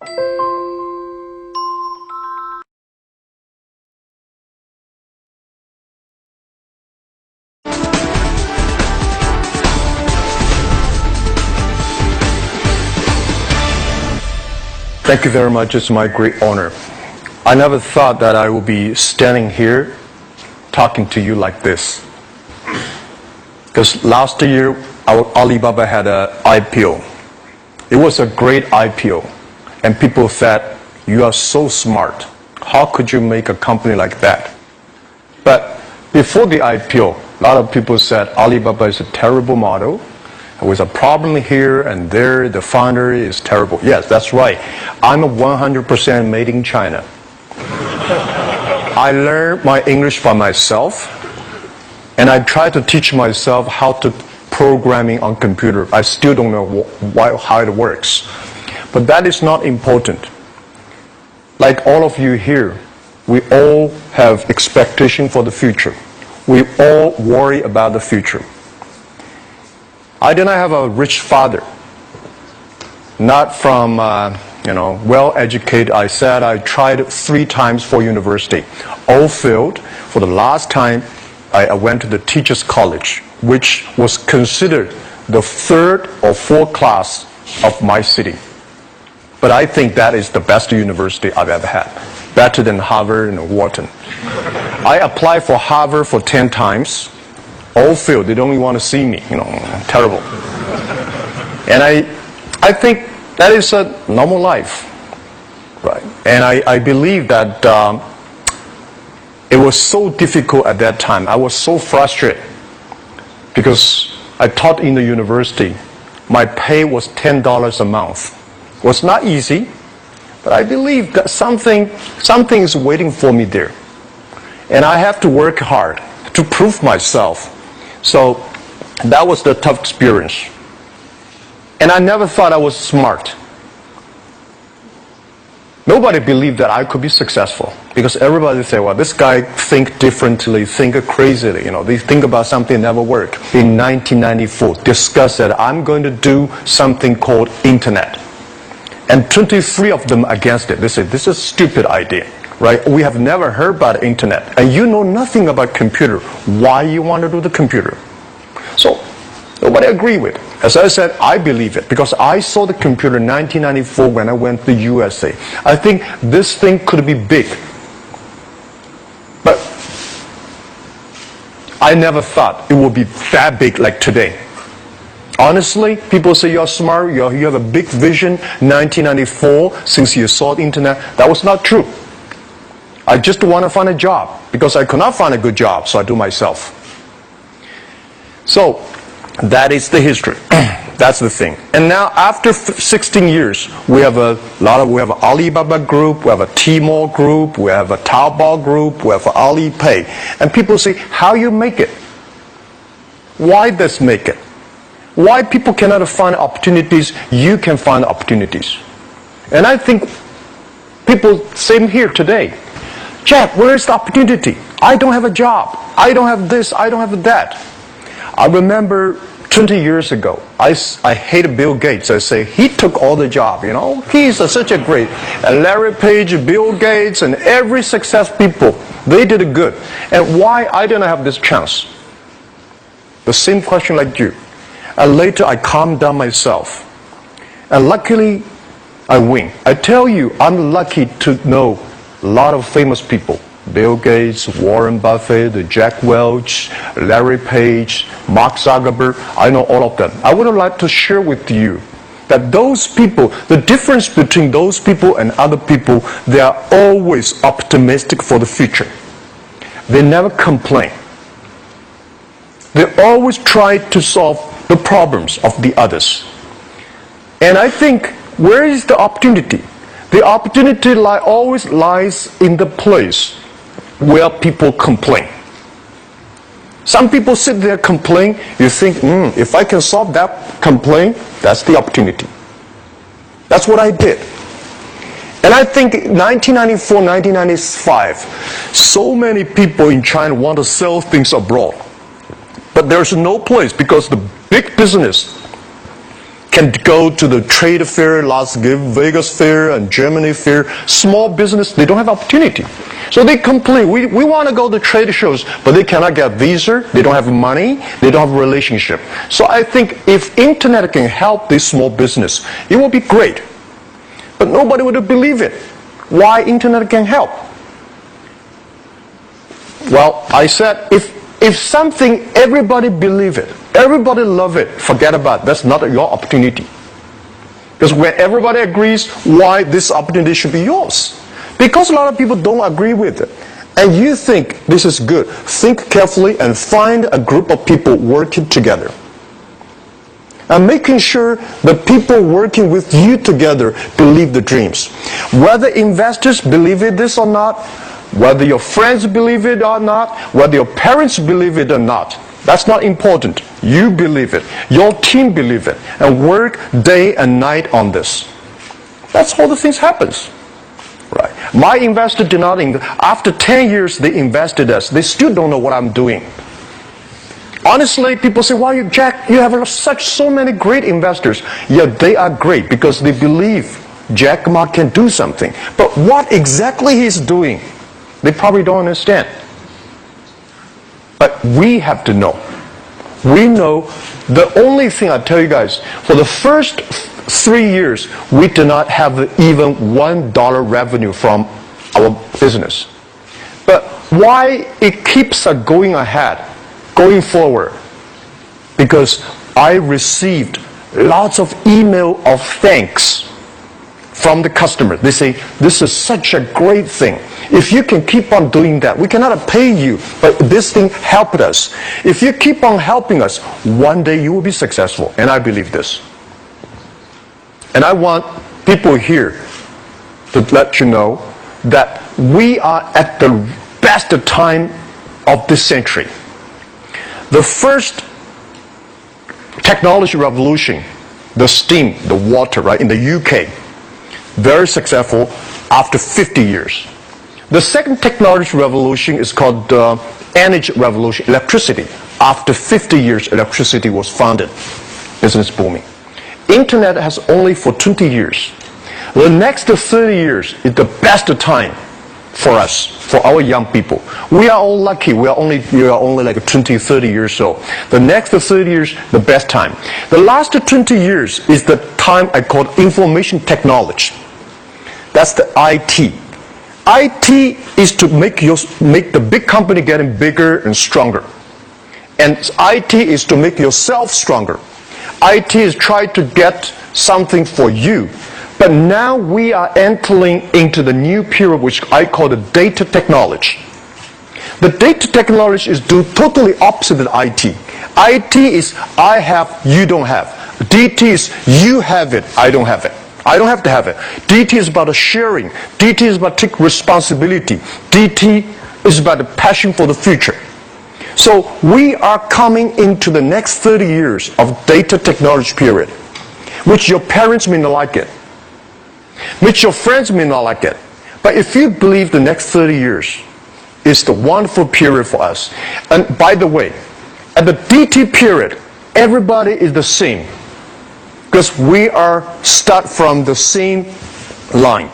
Thank you very much. It's my great honor. I never thought that I would be standing here talking to you like this. Because last year, Alibaba had an IPO. It was a great IPO. And people said, you are so smart. How could you make a company like that? But before the IPO, a lot of people said Alibaba is a terrible model. There was a problem here and there. The founder is terrible. Yes, that's right. I'm 100% made in China. I learned my English by myself, and I try to teach myself how to programming on computer. I still don't know how it works. But that is not important. Like all of you here, we all have expectation for the future. We all worry about the future. I did not have a rich father, not from, well-educated. I said I tried 3 times for university. All failed. For the last time, I went to the teacher's college, which was considered the 3rd or 4th class of my city. But I think that is the best university I've ever had. Better than Harvard and Wharton. I applied for Harvard for 10 times. All failed. They don't even want to see me. Terrible. And I think that is a normal life, right? And I believe that it was so difficult at that time. I was so frustrated because I taught in the university. My pay was $10 a month. It was not easy, but I believe that something is waiting for me there. And I have to work hard to prove myself. So that was the tough experience. And I never thought I was smart. Nobody believed that I could be successful because everybody said, well, this guy think differently, think crazily. They think about something never work. In 1994, discussed that I'm going to do something called internet. And 23 of them against it. They said, this is a stupid idea. Right? We have never heard about internet. And you know nothing about computer. Why you want to do the computer? So, nobody agreed with it. As I said, I believe it. Because I saw the computer in 1994 when I went to the USA. I think this thing could be big. But I never thought it would be that big like today. Honestly, people say you're smart, you have a big vision. 1994, since you saw the internet, that was not true. I just want to find a job because I could not find a good job, so I do myself. So that is the history. That's the thing. And now after 16 years, we have we have an Alibaba group, we have a Tmall group, we have a Taobao group, we have Alipay. And people say, how you make it? Why does make it? Why people cannot find opportunities, you can find opportunities. And I think people, same here today. Jack, where is the opportunity? I don't have a job. I don't have this. I don't have that. I remember 20 years ago, I hated Bill Gates. I say, he took all the job, He's such a great. Larry Page, Bill Gates, and every success people, they did it good. And why I didn't have this chance? The same question like you. And later I calmed down myself. And luckily, I win. I tell you, I'm lucky to know a lot of famous people. Bill Gates, Warren Buffett, Jack Welch, Larry Page, Mark Zuckerberg. I know all of them. I would like to share with you that those people, the difference between those people and other people, they are always optimistic for the future. They never complain. They always try to solve the problems of the others. And I think, where is the opportunity? The opportunity always lies in the place where people complain. Some people sit there complain. You think, if I can solve that complaint, that's the opportunity. That's what I did. And I think 1994, 1995, so many people in China want to sell things abroad. But there's no place because the big business can go to the trade fair, Las Vegas fair and Germany fair. Small business, they don't have opportunity. So they complain, we want to go to trade shows, but they cannot get visa, they don't have money, they don't have a relationship. So I think if internet can help this small business, it will be great. But nobody would believe it. Why internet can help? Well, I said, if something, everybody believe it, everybody love it, forget about it. That's not your opportunity. Because when everybody agrees, why this opportunity should be yours? Because a lot of people don't agree with it. And you think this is good. Think carefully and find a group of people working together. And making sure the people working with you together believe the dreams. Whether investors believe it this or not, whether your friends believe it or not, whether your parents believe it or not, that's not important. You believe it. Your team believe it. And work day and night on this. That's how the things happens. Right. My investor did not, after 10 years they invested us. They still don't know what I'm doing. Honestly, people say, "Why, Jack, you have so many great investors." Yeah, they are great because they believe Jack Ma can do something. But what exactly he's doing, they probably don't understand. But we have to know. We know the only thing I tell you guys, for the first 3 years, we do not have even $1 revenue from our business. But why it keeps going ahead, going forward? Because I received lots of email of thanks from the customer. They say, "This is such a great thing. If you can keep on doing that, we cannot pay you, but this thing helped us. If you keep on helping us, one day you will be successful." And I believe this. And I want people here to let you know that we are at the best time of this century. The first technology revolution, the steam, the water, right, in the UK, very successful after 50 years. The second technology revolution is called energy revolution, electricity. After 50 years, electricity was founded, business booming. Internet has only for 20 years. The next 30 years is the best time for us, for our young people. We are all lucky. We are only like 20, 30 years old. The next 30 years, the best time. The last 20 years is the time I call information technology. That's the IT. IT is to make the big company getting bigger and stronger. And IT is to make yourself stronger. IT is trying to get something for you. But now we are entering into the new period which I call the data technology. The data technology is totally opposite of IT. IT is I have, you don't have. DT is you have it, I don't have it. I don't have to have it. DT is about sharing. DT is about taking responsibility. DT is about the passion for the future. So we are coming into the next 30 years of data technology period, which your parents may not like it, which your friends may not like it. But if you believe the next 30 years is the wonderful period for us. And by the way, at the DT period, everybody is the same. Because we are start from the same line.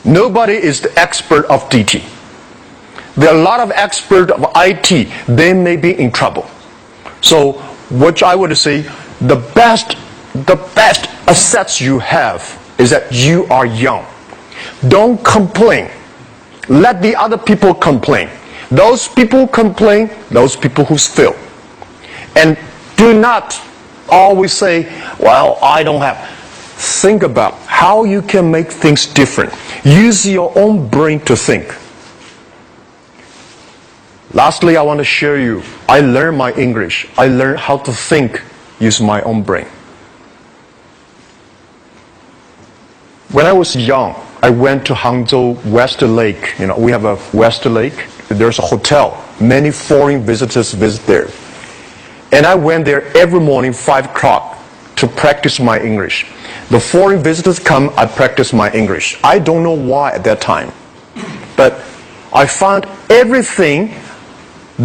Nobody is the expert of DT. There are a lot of experts of IT. They may be in trouble. So what I would say, the best assets you have is that you are young. Don't complain. Let the other people complain. Those people complain, those people who fail. And do not always say, "Well, I don't have." Think about how you can make things different. Use your own brain to think. Lastly, I want to share you, I learned my English. I learned how to think using my own brain. When I was young, I went to Hangzhou West Lake. You know, we have a West Lake. There's a hotel. Many foreign visitors visit there. And I went there every morning, 5 o'clock, to practice my English. The foreign visitors come, I practice my English. I don't know why at that time. But I found everything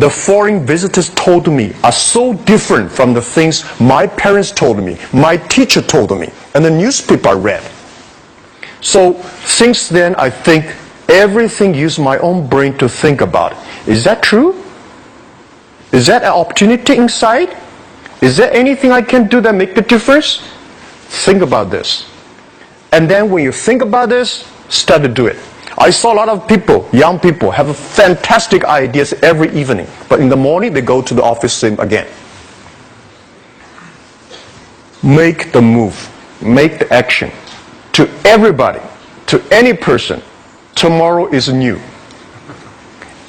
the foreign visitors told me are so different from the things my parents told me, my teacher told me, and the newspaper I read. So since then, I think everything use my own brain to think about. Is that true? Is that an opportunity inside? Is there anything I can do that make a difference? Think about this. And then when you think about this, start to do it. I saw a lot of people, young people, have fantastic ideas every evening. But in the morning, they go to the office same again. Make the move. Make the action. To everybody, to any person, tomorrow is new.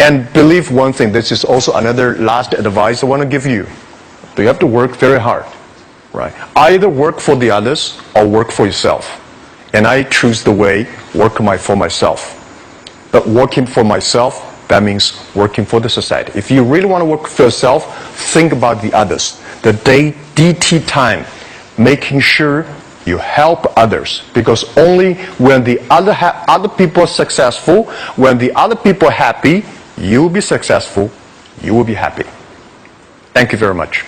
And believe one thing, this is also another last advice I want to give you. You have to work very hard. Right? Either work for the others or work for yourself. And I choose the way, work for myself. But working for myself, that means working for the society. If you really want to work for yourself, think about the others. The DT time, making sure you help others. Because only when the other people are successful, when the other people are happy, you will be successful, you will be happy. Thank you very much.